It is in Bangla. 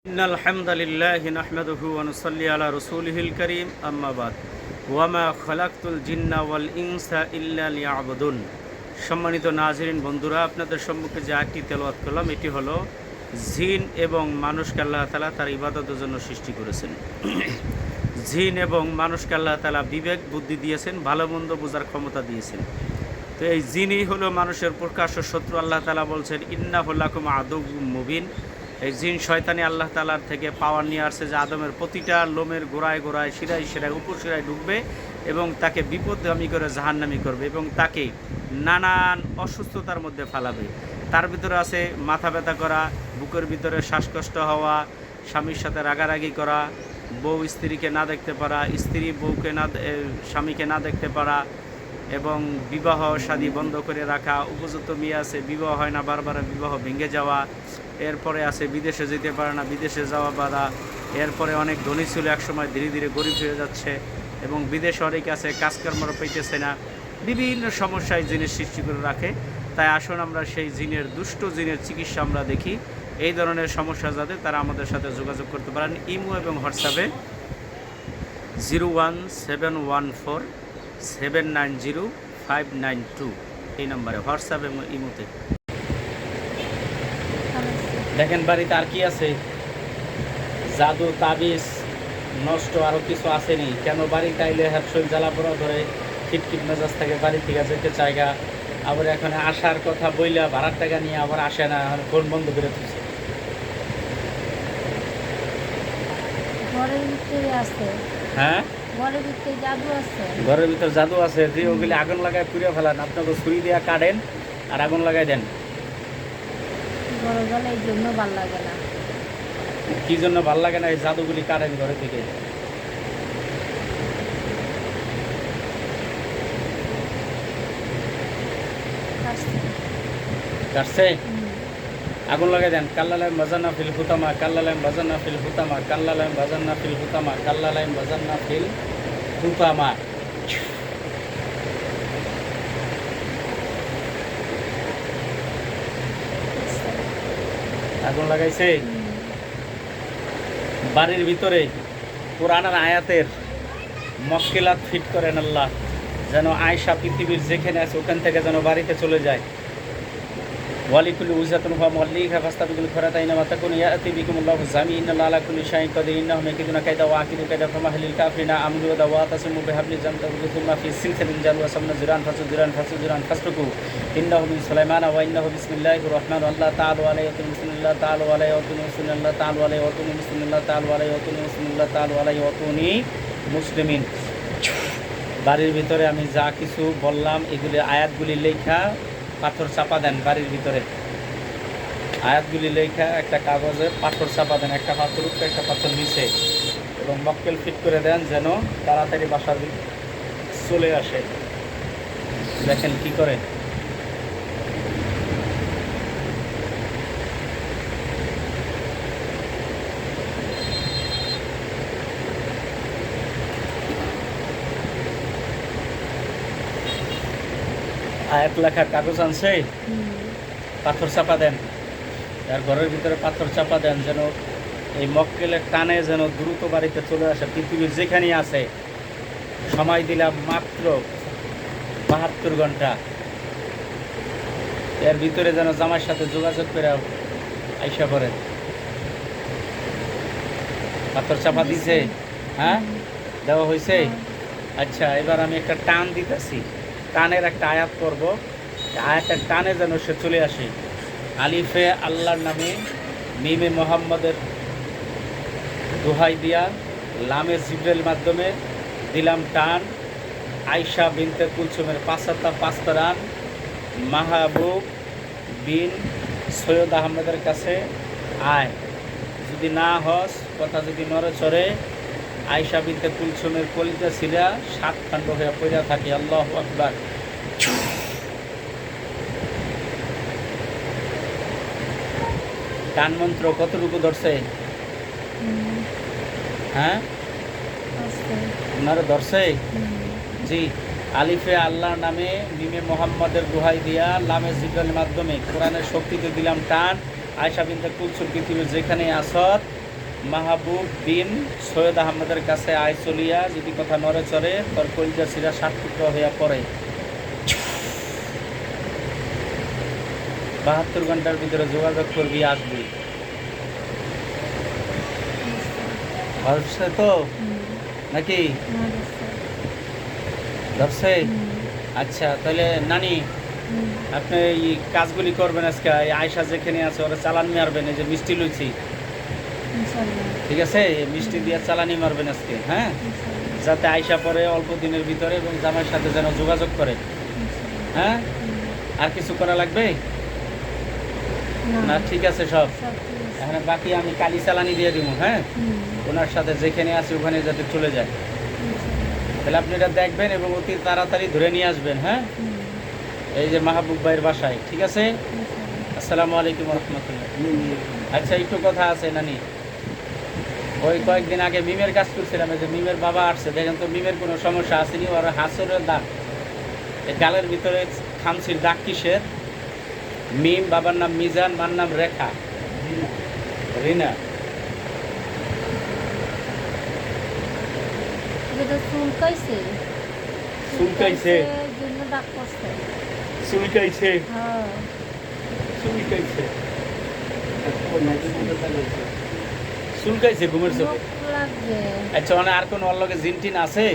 ইন্নাল হামদালিল্লাহি নাহমাদুহু ওয়া নুসাল্লি আলা রাসূলিহিল কারীম আম্মা বাদ ওয়া মা খালাকতুল জিন্না ওয়াল ইনসা ইল্লা লিয়াবুদুন। সম্মানিত নাজরিন বন্ধুরা, আপনাদের সম্মুখে যে আয়াতটি তেলাওয়াত করলাম এটি হলো জিন এবং মানুষকে আল্লাহ তাআলা তার ইবাদতের জন্য সৃষ্টি করেছেন। জিন এবং মানুষকে আল্লাহ তাআলা বিবেক বুদ্ধি দিয়েছেন, ভালো মন্দ বোঝার ক্ষমতা দিয়েছেন। তো এই জিনই হলো মানুষের প্রকাশ্য শত্রু। আল্লাহ তাআলা বলছেন ইন্নাহু লাকুম আদুউম মুবিন। এই জিন শয়তানি আল্লাহ তাআলার থেকে পাওয়ার নিয়ে আসছে যে আদমের প্রতিটা লোমের গোড়ায় গোড়ায় শিরায় শিরায় উপশিরায় ঢুকবে এবং তাকে বিপদগামী করে জাহান্নামী করবে এবং তাকে নানান অসুস্থতার মধ্যে ফেলাবে। তার ভিতরে আছে মাথা ব্যথা করা, বুকের ভিতরে শ্বাসকষ্ট হওয়া, স্বামীর সাথে রাগারাগি করা, বউ স্ত্রীকে না দেখতে পারা, স্ত্রী বউকে স্বামীকে না দেখতে পারা এবং বিবাহ শাদী বন্ধ করে রাখা। উপযুক্ত মেয়ে আছে, বিবাহ হয় না, বারবার বিবাহ ভেঙে যাওয়া। এরপরে আছে বিদেশে যেতে পারে না, বিদেশে যাওয়া বাধা। এরপরে অনেক ধনী ছিল একসময় ধীরে ধীরে গরিব হয়ে যাচ্ছে এবং বিদেশে অনেক আছে কাজকর্মও পেতেছে না। বিভিন্ন সমস্যায় জিনের সৃষ্টি করে রাখে। তাই আসুন আমরা সেই জিনের দুষ্ট জিনের চিকিৎসা আমরা দেখি। এই ধরনের সমস্যা যাদের, তারা আমাদের সাথে যোগাযোগ করতে পারেন ইমো এবং হোয়াটসঅ্যাপে 01711490592 এই নম্বরে হোয়াটসঅ্যাপ এবং ইমোতে। দেখেন বাড়িতে আর কি আছে, জাদু তাবিজ নষ্ট আরও কিছু আসেনি কেন? বাড়িতে আইলে শরীর জ্বালা পোড়া ধরে, খিটখিট মেজাজ থাকে, বাড়ি থেকে যেতে চাইগা, আবার এখানে আসার কথা বইলা ভাড়ার টাকা নিয়ে আবার আসে না, ফোন বন্ধ করে তুলছে। হ্যাঁ, ঘরের ভিতর জাদু আছে। ওগুলি আগুন লাগায় পুড়ে ফেলান, আপনাকে ছুরি দিয়ে কাটেন আর আগুন লাগাই দেন। কি জন্য ভাল লাগে না? এই জাদুগুলি কাটেন ঘরে থেকে। কাটছে, আগুন লাগাই দেন। কাল্লালাইম বাজান্না ফিল হুতামা, কাল্লালাইম বাজান্না ফিল হুতামা, কাল্লালাইম বাজান্না ফিল হুতামা, কাল্লালাইম বাজান্না ফিল হুতামা। আগুন লাগাইছে। বাড়ির ভিতরে কোরআনের আয়াতের মক্কেলাত ফিট করেন আল্লাহ, যেন আয়েশা পৃথিবীর যেখানে আছে ওখান থেকে যেন বাড়িতে চলে যায়। ওয়ালিকুল্লি উজাতুন হুয়া মুল্লিকা ফাস্তাবিকুল খরাতাইনা ওয়া তাকুন ইয়াতি বিকুমুল্লাহু জামিন আলা কুল্লি শাইইন কাদির ইন্নাহুম ইয়াকিদুনা কাইদা ওয়া আকিদু কাইদা ফামাহলিল কাফিরিনা আমরু ওয়া দাওয়াতাসিমু বিহাবলি জামতাবু থুম্মা ফি সিলসিলাতিন জালওয়া সামনা জিরান ফাসটুকু ইন্নাহু মিন সুলাইমান ওয়া ইন্নাহু বিসমিল্লাহির রাহমানির আল্লাহ তাআলা আলাইহি ওয়া বিসমিল্লাহ তাআলা আলাইহি ওয়া বিসমিল্লাহ তাআলা আলাইহি ওয়া বিসমিল্লাহ তাআলা আলাইহি ওয়া বিসমিল্লাহ তাআলা আলাইহি ওয়া মুসলিমিন। বাড়ির ভিতরে আমি যা কিছু বললাম এগুলি আয়াতগুলি লেখা পাথর চাপা দেন। বাড়ির ভিতরে আয়াতগুলি লেখা একটা কাগজে পাথর চাপা দেন, একটা পাথর উপরে একটা পাথর নিচে, এবং মক্কেল ফিট করে দেন যেন তাড়াতাড়ি বাসার চলে আসে। দেখেন কি করে। আয়াত লেখার কাগজ আনছে, পাথর চাপা দেন, আর ঘরের ভিতরে পাথর চাপা দেন যেন এই মক্কেলের টানে যেন দ্রুত বাড়িতে চলে আসে। পৃথিবীর যেখানেই আছে, সময় দিলাম মাত্র 72 ঘন্টা, এর ভিতরে যেন জামাইয়ের সাথে যোগাযোগ করে আইসা পড়ে। পাথর চাপা দিছে? হ্যাঁ, দেওয়া হয়েছে। আচ্ছা, এবার আমি একটা টান দিতেছি, টানের একটা আয়াত করব, আয়াতের টানে যেন সে চলে আসে। আলিফে আল্লাহর নামে, মিমে মোহাম্মদের দোহাই দিয়া, লামে জিব্রাইল মাধ্যমে দিলাম টান। আয়শা বিনতে কুলসুমের 5 রান, মাহবুব বিন সৈয়দ আহমেদের কাছে আয়। যদি না হস, কথা যদি নড়ে চড়ে, আয়শা বিনতে কুলসুমের কলিজা ছিলা 7 খণ্ড হয়ে পড়া থাকে। আল্লাহু আকবার। টান মন্ত্র কতটুকু ধরছে? হ্যাঁ, ওনারা ধরছে। জি, আলিফে আল্লাহর নামে, মিমে মোহাম্মদের দোহাই দিয়া, লামে জিব্রাইলের মাধ্যমে কোরআনের শক্তিতে দিলাম টান। আয়েশা বিনতে কুলসুম পৃথিবীর যেখানে আসত মাহবুব বিন সৈয়দ আহমদের কাছে আয় চলিয়া, যদি কথা নড়ে চড়ে তোর কলিজা শিরা 60 টুকরা হইয়া পড়ে। 72 ঘন্টার ভিতরে যোগাযোগ করবি, আসবি। ধরছে তো নাকি? ধরছে? আচ্ছা, তাহলে নানি আপনি এই কাজগুলি করবেন আজকে। এই আয়সা যেখানে আছে ওরা চালানি মারবেন, এই যে মিষ্টি লইছি, ঠিক আছে? এই মিষ্টি দিয়ে চালানি মারবেন আজকে, হ্যাঁ, যাতে আয়সা পরে অল্প দিনের ভিতরে এবং জামাইয়ের সাথে যেন যোগাযোগ করে। হ্যাঁ, আর কিছু করা লাগবে না? ঠিক আছে সব। এখন বাকি আমি কালি চালানি দিয়ে দিব, হ্যাঁ, ওনার সাথে যেখানে আছে ওখানে যাতে চলে যায়। তাহলে আপনি এটা দেখবেন এবং অতি তাড়াতাড়ি ধরে নিয়ে আসবেন। হ্যাঁ, এই যে মাহবুব ভাইয়ের বাসায়, ঠিক আছে? আসসালামু আলাইকুম রহমতুল্লাহ। আচ্ছা, একটু কথা আছে নানি। ওই কয়েকদিন আগে মিমের কাজ করছিলাম, এই যে মিমের বাবা আসছে, দেখেন তো মিমের কোনো সমস্যা আসেনি? ওর হাসরের দাগ, এই গালের ভিতরে খামসির দাগ কিসের? মিম, বাবার নাম মিজান, মার নাম রেখা, রিনা। চুলকাইছে, চুলকাইছে, চুলকাইছে, চুলকাইছে, চুলকাইছে ঘুমের চোখে। আচ্ছা, মানে আর কোন ওর লগে জিন টিন আছে?